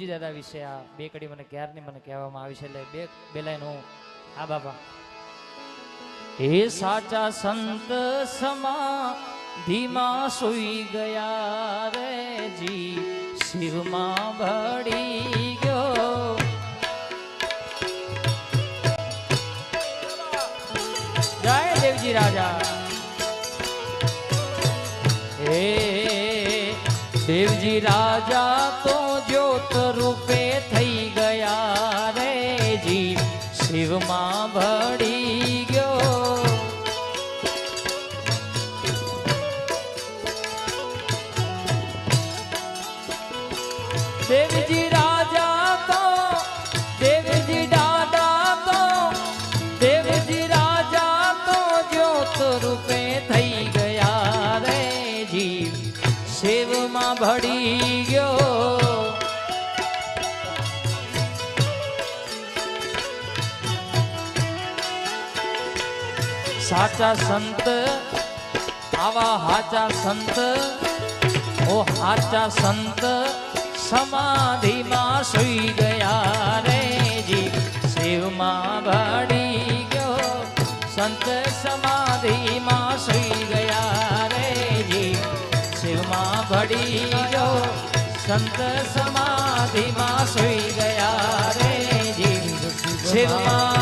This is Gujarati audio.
દાદા વિશે આ બે કડી મને ક્યારની મને કહેવામાં આવી છે એટલે બે લાઈન હું આ બાબા હે સાચા સંત સમાધિમાં સૂઈ ગયા રે જી શિવમાં ભળી ગયો જય દેવજી રાજા હે દેવજી રાજા તો જ્યોત રૂપે થઈ ગયા રે જી શિવમાં ભળી ગયો દેવજી રાજા તો દેવજી દાદા તો દેવજી રાજા તો જ્યોત રૂપે થઈ ગયા રે જી શિવમાં ભળી ગયો સાચા સંત આવા હાચા સંત ઓ હાચા સંત સમાધિમાં સૂઈ ગયા રે જી શિવમાં ભળી ગયો સંત સમાધિમાં સૂઈ ગયા રે જી શિવમાં ભળી ગયો સંત સમાધિમાં સૂઈ ગયા રે જી શિવમાં